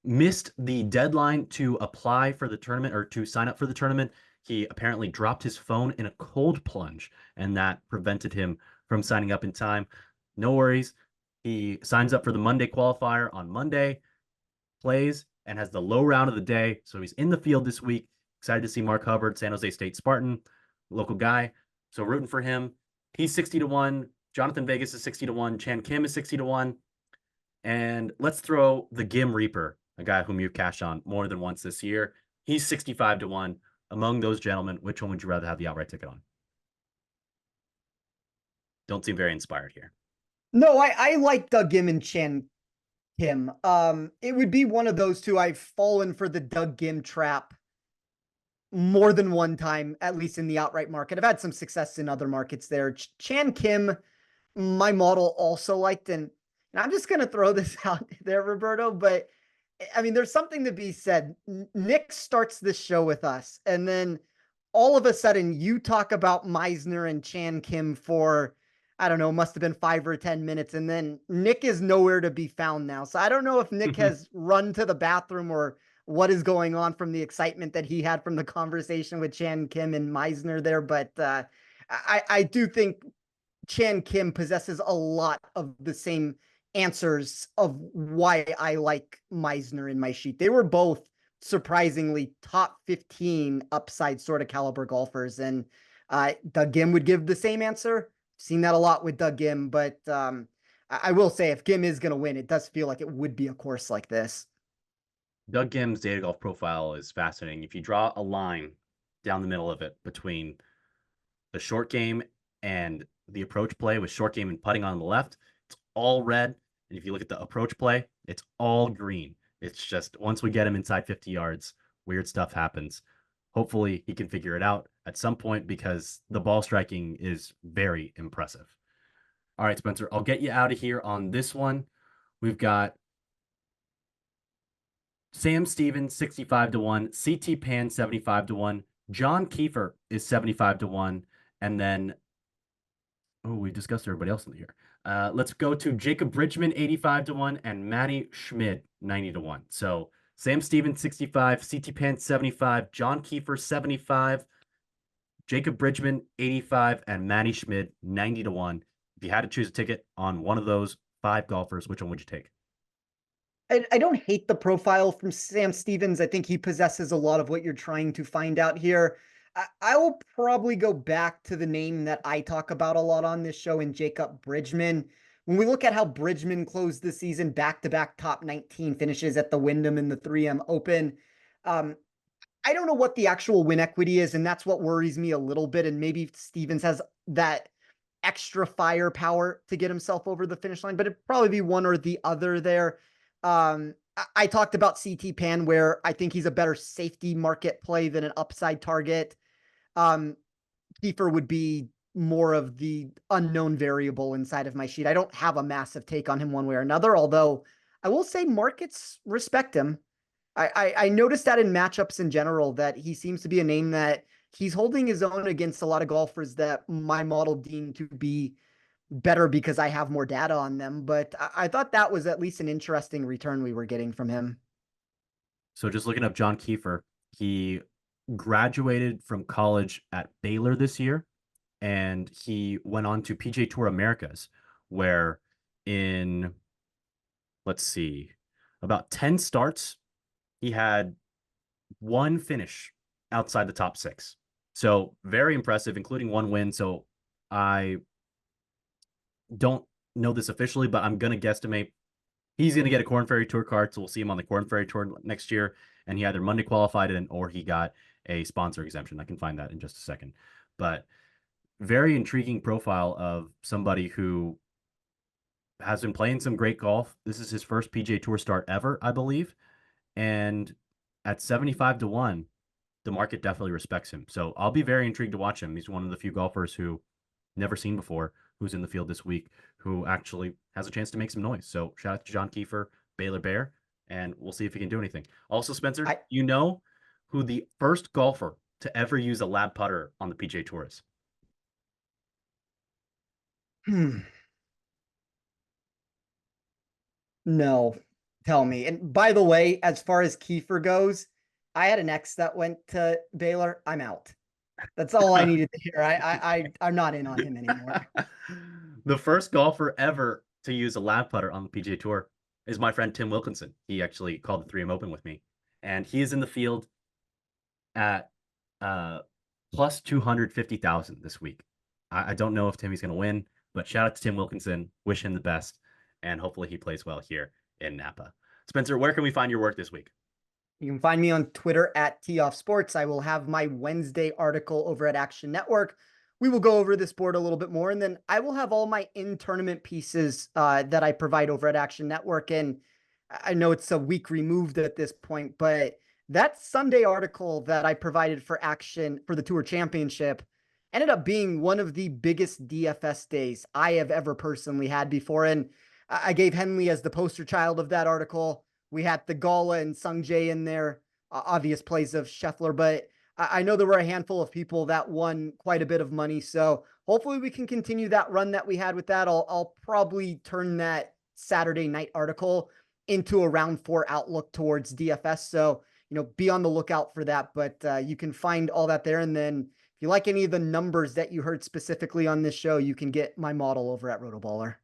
missed the deadline to apply for the tournament or to sign up for the tournament. He apparently dropped his phone in a cold plunge, and that prevented him from signing up in time. No worries. He signs up for the Monday qualifier on Monday, plays, and has the low round of the day. So he's in the field this week. Excited to see Mark Hubbard, San Jose State Spartan, local guy. So rooting for him. He's 60 to 1. Jonathan Vegas is 60 to 1. Chan Kim is 60 to 1. And let's throw the Gim Reaper, a guy whom you've cashed on more than once this year. He's 65 to 1. Among those gentlemen, which one would you rather have the outright ticket on? Don't seem very inspired here. No, I like Doug Gim and Chan Kim. It would be one of those two. I've fallen for the Doug Gim trap more than one time, at least in the outright market. I've had some success in other markets there. Chan Kim, my model also liked, and I'm just going to throw this out there, Roberto, but I mean, there's something to be said. Nick starts this show with us, and then all of a sudden you talk about Meisner and Chan Kim for, I don't know, must have been 5 or 10 minutes. And then Nick is nowhere to be found now. So I don't know if Nick has run to the bathroom or what is going on from the excitement that he had from the conversation with Chan Kim and Meisner there. But I do think Chan Kim possesses a lot of the same answers of why I like Meisner in my sheet. They were both surprisingly top 15 upside sort of caliber golfers. And Doug Gim would give the same answer. Seen that a lot with Doug Gim, but I will say if Gim is going to win, it does feel like it would be a course like this. Doug Gim's data golf profile is fascinating. If you draw a line down the middle of it between the short game and the approach play with short game and putting on the left, it's all red. And if you look at the approach play, it's all green. It's just once we get him inside 50 yards, weird stuff happens. Hopefully he can figure it out at some point because the ball striking is very impressive. All right, Spencer, I'll get you out of here on this one. We've got Sam Stevens, 65 to 1, CT Pan, 75 to 1, John Kiefer is 75 to 1. And then, oh, we discussed everybody else in here. Let's go to Jacob Bridgman, 85 to 1, and Matty Schmid, 90 to 1. So Sam Stevens, 65, CT Pan, 75, John Kiefer, 75, Jacob Bridgman, 85, and Matty Schmid, 90 to 1. If you had to choose a ticket on one of those 5 golfers, which one would you take? I don't hate the profile from Sam Stevens. I think he possesses a lot of what you're trying to find out here. I will probably go back to the name that I talk about a lot on this show in Jacob Bridgman. When we look at how Bridgman closed the season, back-to-back top 19 finishes at the Wyndham and the 3M Open. I don't know what the actual win equity is, and that's what worries me a little bit. And maybe Stevens has that extra firepower to get himself over the finish line, but it'd probably be one or the other there. I talked about CT Pan, where I think he's a better safety market play than an upside target. Kiefer would be more of the unknown variable inside of my sheet. I don't have a massive take on him one way or another, although I will say markets respect him. I noticed that in matchups in general, that he seems to be a name that he's holding his own against a lot of golfers that my model deemed to be better because I have more data on them. But I thought that was at least an interesting return we were getting from him. So just looking up John Kiefer, he graduated from college at Baylor this year, and he went on to PGA Tour Americas, where in, let's see, about 10 starts, he had one finish outside the top 6. So very impressive, including one win. So I don't know this officially, but I'm going to guesstimate he's going to get a Corn Ferry Tour card. So we'll see him on the Corn Ferry Tour next year. And he either Monday qualified in, or he got a sponsor exemption. I can find that in just a second. But very intriguing profile of somebody who has been playing some great golf. This is his first PGA Tour start ever, I believe. And at 75 to 1, the market definitely respects him. So I'll be very intrigued to watch him. He's one of the few golfers who never seen before, who's in the field this week, who actually has a chance to make some noise. So shout out to John Kiefer, Baylor Bear, and we'll see if he can do anything. Also, Spencer, you know who the first golfer to ever use a lab putter on the PGA Tour is? No, tell me. And by the way, as far as Kiefer goes, I had an ex that went to Baylor. I'm out. That's all I needed to hear. I'm not in on him anymore. The first golfer ever to use a lab putter on the PGA Tour is my friend Tim Wilkinson. He actually called the 3M Open with me, and he is in the field at plus 250,000 this week. I don't know if Timmy's going to win, but shout out to Tim Wilkinson. Wish him the best, and hopefully he plays well here in Napa. Spencer, where can we find your work this week? You can find me on Twitter at @TeeOffSports. I will have my Wednesday article over at Action Network. We will go over this board a little bit more, and then I will have all my in-tournament pieces that I provide over at Action Network. And I know it's a week removed at this point, but that Sunday article that I provided for Action for the Tour Championship ended up being one of the biggest DFS days I have ever personally had before. And I gave Henley as the poster child of that article. We had Theegala and Sungjae in there, obvious plays of Scheffler, but I know there were a handful of people that won quite a bit of money. So hopefully we can continue that run that we had with that. I'll probably turn that Saturday night article into a round 4 outlook towards DFS. So, be on the lookout for that, but you can find all that there. And then if you like any of the numbers that you heard specifically on this show, you can get my model over at Rotoballer.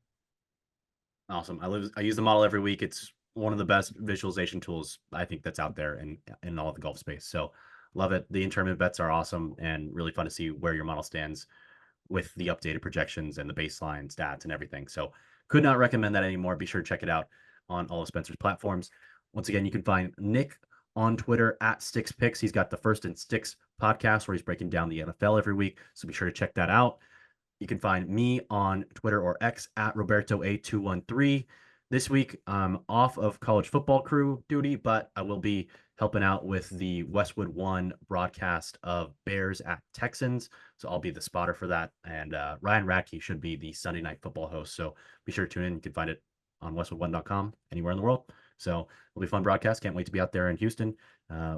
Awesome. I use the model every week. It's one of the best visualization tools I think that's out there in all of the golf space. So love it. The in-tournament bets are awesome and really fun to see where your model stands with the updated projections and the baseline stats and everything. So could not recommend that anymore. Be sure to check it out on all of Spencer's platforms. Once again, you can find Nick on Twitter at Sticks Picks. He's got the First and Sticks podcast where he's breaking down the NFL every week. So be sure to check that out. You can find me on Twitter or X at RobertoA213. This week, I'm off of college football crew duty, but I will be helping out with the Westwood One broadcast of Bears at Texans. So I'll be the spotter for that. And Ryan Radke should be the Sunday night football host. So be sure to tune in. You can find it on westwood1.com anywhere in the world. So it'll be a fun broadcast. Can't wait to be out there in Houston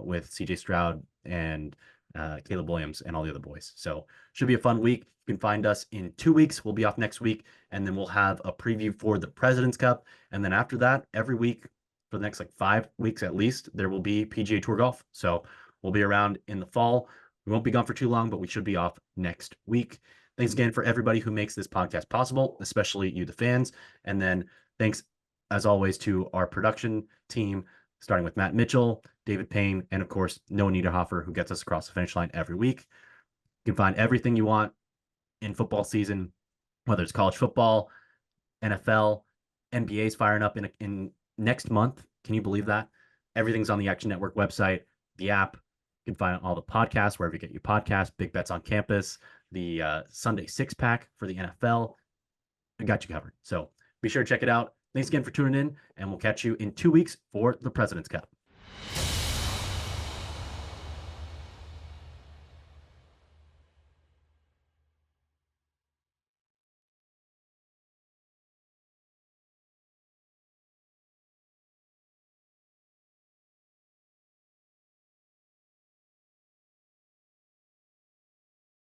with CJ Stroud and Caleb Williams, and all the other boys. So should be a fun week. You can find us in 2 weeks. We'll be off next week, and then we'll have a preview for the President's Cup. And then after that, every week for the next like 5 weeks at least, there will be PGA Tour golf. So we'll be around in the fall. We won't be gone for too long, but we should be off next week. Thanks again for everybody who makes this podcast possible, especially you, the fans. And then thanks, as always, to our production team, starting with Matt Mitchell, David Payne, and of course, Noah Niederhofer, who gets us across the finish line every week. You can find everything you want in football season, whether it's college football, NFL, NBA's firing up in next month. Can you believe that? Everything's on the Action Network website, the app. You can find all the podcasts wherever you get your podcasts, Big Bets on Campus, the Sunday Six Pack for the NFL. I got you covered. So be sure to check it out. Thanks again for tuning in, and we'll catch you in 2 weeks for the President's Cup.